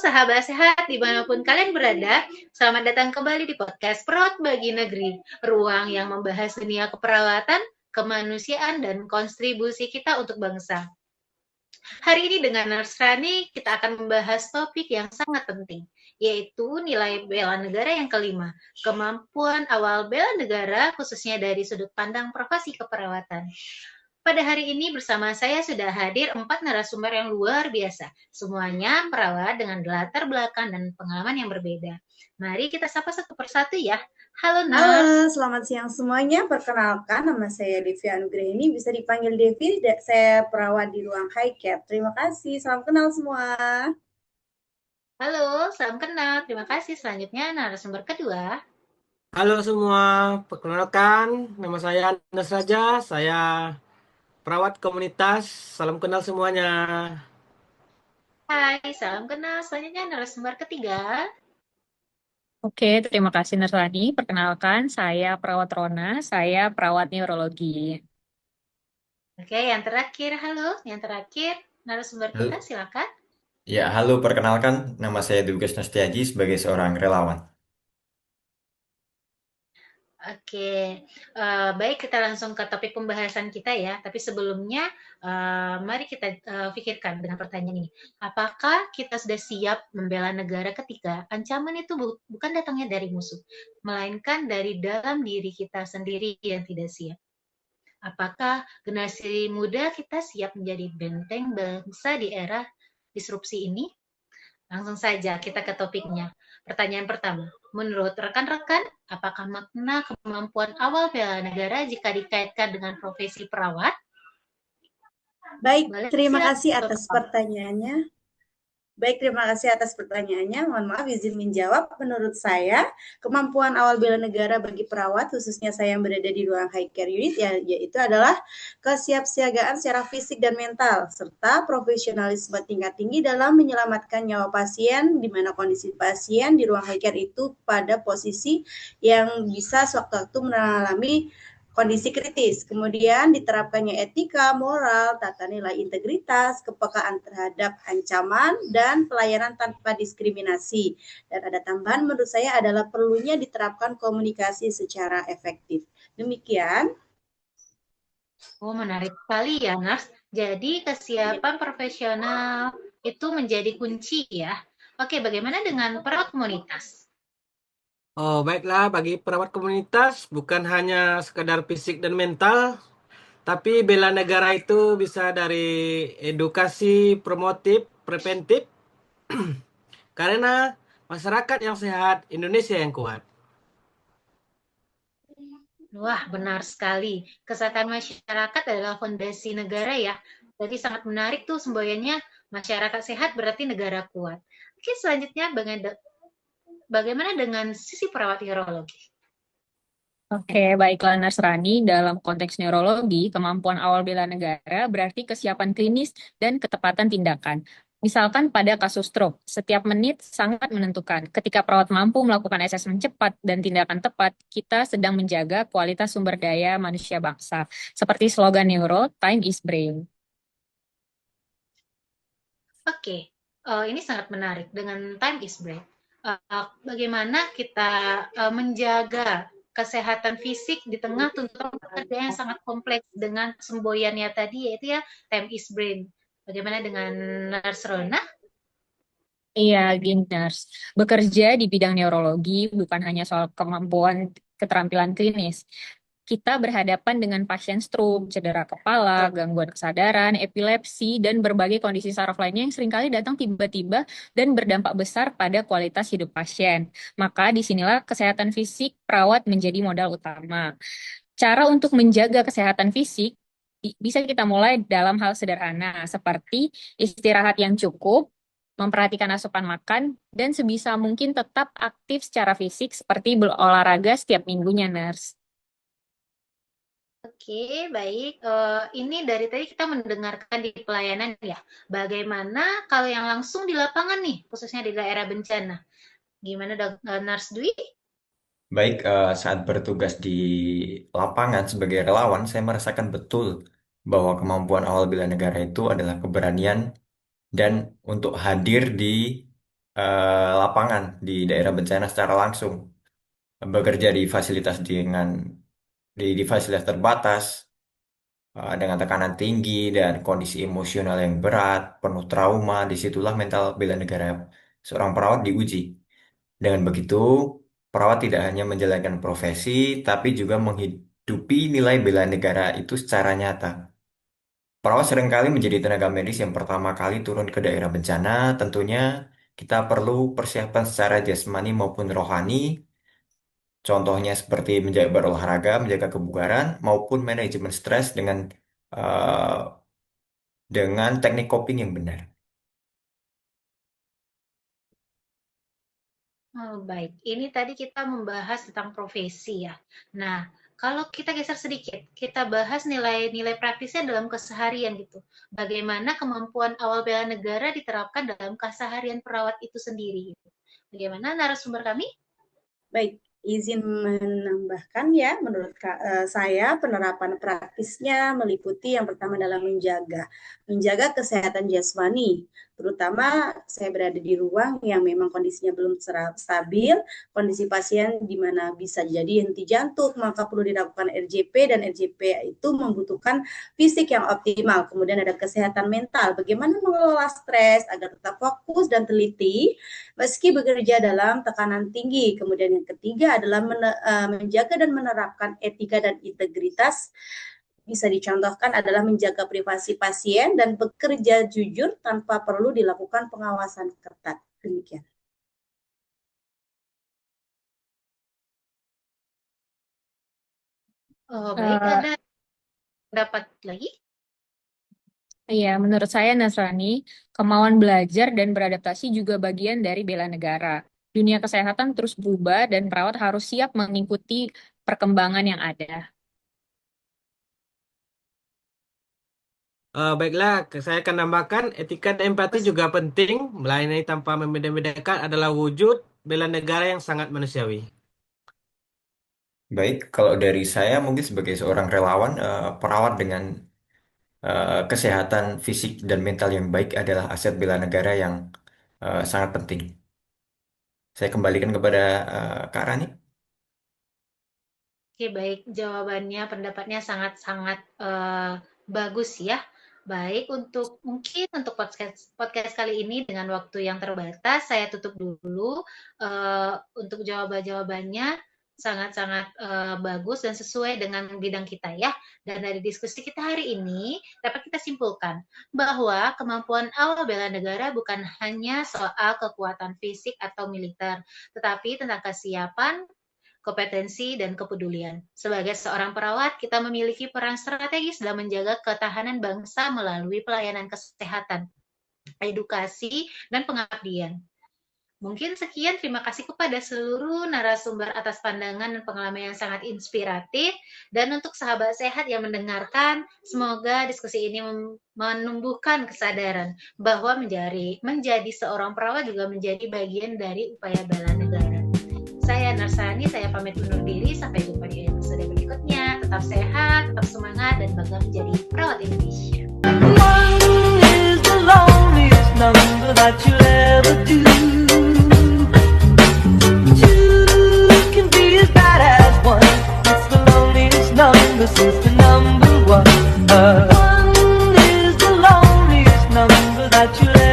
sahabat sehat dimanapun kalian berada, selamat datang kembali di podcast Perawat Bagi Negeri, ruang yang membahas dunia keperawatan, kemanusiaan, dan kontribusi kita untuk bangsa. Hari ini dengan Nurse Rani, kita akan membahas topik yang sangat penting, yaitu nilai bela negara yang kelima, kemampuan awal bela negara khususnya dari sudut pandang profesi keperawatan. Pada hari ini bersama saya sudah hadir 4 narasumber yang luar biasa. Semuanya perawat dengan latar belakang dan pengalaman yang berbeda. Mari kita sapa satu persatu ya. Halo Nurse. Halo, selamat siang semuanya. Perkenalkan, nama saya Devi Anggreni. Bisa dipanggil Devi. Saya perawat di ruang high care. Terima kasih. Salam kenal semua. Halo, salam kenal. Terima kasih. Selanjutnya narasumber kedua. Halo semua, perkenalkan nama saya Anas Raja, saya perawat komunitas. Salam kenal semuanya. Hai, salam kenal. Selanjutnya narasumber ketiga. Oke, terima kasih Nersani. Perkenalkan, saya perawat Rona, saya perawat neurologi. Oke, yang terakhir. Halo, yang terakhir narasumber kita Halo. silakan. Ya, halo, perkenalkan, nama saya Dugas Nostiaji sebagai seorang relawan. Oke, baik kita langsung ke topik pembahasan kita ya. Tapi sebelumnya, mari kita pikirkan dengan pertanyaan ini. Apakah kita sudah siap membela negara ketika ancaman itu bukan datangnya dari musuh, melainkan dari dalam diri kita sendiri yang tidak siap? Apakah generasi muda kita siap menjadi benteng bangsa di era disrupsi ini? Langsung saja kita ke topiknya. Pertanyaan pertama, menurut rekan-rekan, apakah makna kemampuan awal bela negara jika dikaitkan dengan profesi perawat? Baik, Boleh terima silakan, kasih Dr. atas Tom. pertanyaannya. Mohon maaf izin menjawab. Menurut saya, kemampuan awal bela negara bagi perawat, khususnya saya yang berada di ruang high care unit, yaitu adalah kesiapsiagaan secara fisik dan mental, serta profesionalisme tingkat tinggi dalam menyelamatkan nyawa pasien, di mana kondisi pasien di ruang high care itu pada posisi yang bisa sewaktu-waktu mengalami kondisi kritis. Kemudian diterapkannya etika, moral, tata nilai integritas, kepekaan terhadap ancaman, dan pelayanan tanpa diskriminasi. Dan ada tambahan menurut saya adalah perlunya diterapkan komunikasi secara efektif. Demikian. Oh, menarik sekali ya, Nars. Jadi kesiapan profesional itu menjadi kunci ya. Oke, bagaimana dengan perawat komunitas? Oh, baiklah, bagi perawat komunitas bukan hanya sekedar fisik dan mental, tapi bela negara itu bisa dari edukasi promotif, preventif, karena masyarakat yang sehat, Indonesia yang kuat. Wah, benar sekali. Kesehatan masyarakat adalah fondasi negara ya. Jadi sangat menarik tuh semboyannya masyarakat sehat berarti negara kuat. Oke, selanjutnya bagaimana dengan sisi perawat neurologi? Oke, baiklah Nasrani, dalam konteks neurologi, kemampuan awal bela negara berarti kesiapan klinis dan ketepatan tindakan. Misalkan pada kasus stroke, setiap menit sangat menentukan. Ketika perawat mampu melakukan asesmen cepat dan tindakan tepat, kita sedang menjaga kualitas sumber daya manusia bangsa. Seperti slogan Neuro, Time is Brain. Oke, ini sangat menarik dengan time is break. Bagaimana kita menjaga kesehatan fisik di tengah tuntutan pekerjaan yang sangat kompleks dengan semboyannya tadi yaitu ya time is brain. Bagaimana dengan Nurse Rona? Iya, Ginners. Bekerja di bidang neurologi bukan hanya soal kemampuan keterampilan klinis. Kita berhadapan dengan pasien stroke, cedera kepala, gangguan kesadaran, epilepsi, dan berbagai kondisi saraf lainnya yang seringkali datang tiba-tiba dan berdampak besar pada kualitas hidup pasien. Maka disinilah kesehatan fisik perawat menjadi modal utama. Cara untuk menjaga kesehatan fisik bisa kita mulai dalam hal sederhana seperti istirahat yang cukup, memperhatikan asupan makan, dan sebisa mungkin tetap aktif secara fisik seperti berolahraga setiap minggunya, Nurse. Oke, baik. Ini dari tadi kita mendengarkan di pelayanan ya. Bagaimana kalau yang langsung di lapangan nih, khususnya di daerah bencana? Gimana, Nurse Dwi? Baik, saat bertugas di lapangan sebagai relawan, saya merasakan betul bahwa kemampuan awal bela negara itu adalah keberanian dan untuk hadir di lapangan di daerah bencana secara langsung, bekerja di fasilitas terbatas, dengan tekanan tinggi dan kondisi emosional yang berat, penuh trauma. Disitulah mental bela negara seorang perawat diuji. Dengan begitu, perawat tidak hanya menjalankan profesi, tapi juga menghidupi nilai bela negara itu secara nyata. Perawat seringkali menjadi tenaga medis yang pertama kali turun ke daerah bencana. Tentunya kita perlu persiapan secara jasmani maupun rohani. Contohnya seperti menjaga berolahraga, menjaga kebugaran, maupun manajemen stres eh, dengan teknik coping yang benar. Oh, baik. Ini tadi kita membahas tentang profesi ya. Nah, kalau kita geser sedikit, kita bahas nilai-nilai praktisnya dalam keseharian gitu. Bagaimana kemampuan awal bela negara diterapkan dalam keseharian perawat itu sendiri gitu. Bagaimana narasumber kami? Baik, izin menambahkan ya, menurut saya penerapan praktisnya meliputi yang pertama adalah menjaga kesehatan jasmani. Terutama saya berada di ruang yang memang kondisinya belum stabil, kondisi pasien di mana bisa jadi henti jantung, maka perlu dilakukan RJP, dan RJP itu membutuhkan fisik yang optimal. Kemudian ada kesehatan mental, bagaimana mengelola stres agar tetap fokus dan teliti meski bekerja dalam tekanan tinggi. Kemudian yang ketiga adalah menjaga dan menerapkan etika dan integritas. Bisa dicontohkan adalah menjaga privasi pasien dan bekerja jujur tanpa perlu dilakukan pengawasan ketat. Demikian. Oh, baik, ada pendapat lagi? Iya, menurut saya Nasrani, kemauan belajar dan beradaptasi juga bagian dari bela negara. Dunia kesehatan terus berubah dan perawat harus siap mengikuti perkembangan yang ada. Baiklah, saya akan tambahkan etika dan empati juga penting. Melayani tanpa membeda-bedakan adalah wujud bela negara yang sangat manusiawi. Baik, kalau dari saya mungkin sebagai seorang relawan, perawat dengan kesehatan fisik dan mental yang baik adalah aset bela negara yang sangat penting. Saya kembalikan kepada Kak Rani. Oke, baik. Jawabannya, pendapatnya sangat-sangat bagus ya. Baik, mungkin untuk podcast kali ini dengan waktu yang terbatas, saya tutup dulu. Untuk jawabannya sangat-sangat bagus dan sesuai dengan bidang kita ya. Dan dari diskusi kita hari ini, dapat kita simpulkan bahwa kemampuan awal bela negara bukan hanya soal kekuatan fisik atau militer, tetapi tentang kesiapan, kompetensi, dan kepedulian. Sebagai seorang perawat, kita memiliki peran strategis dalam menjaga ketahanan bangsa melalui pelayanan kesehatan, edukasi, dan pengabdian. Mungkin sekian, terima kasih kepada seluruh narasumber atas pandangan dan pengalaman yang sangat inspiratif. Dan untuk sahabat sehat yang mendengarkan, semoga diskusi ini menumbuhkan kesadaran bahwa menjadi seorang perawat juga menjadi bagian dari upaya bela negara. Saya Narsani, saya pamit undur diri. Sampai jumpa di episode berikutnya. Tetap sehat, tetap semangat, dan bangga menjadi perawat Indonesia. One is the loneliest number that you'll ever do. Two can be as bad as one. It's the loneliest number since the number one. One is the loneliest number that you'll ever do.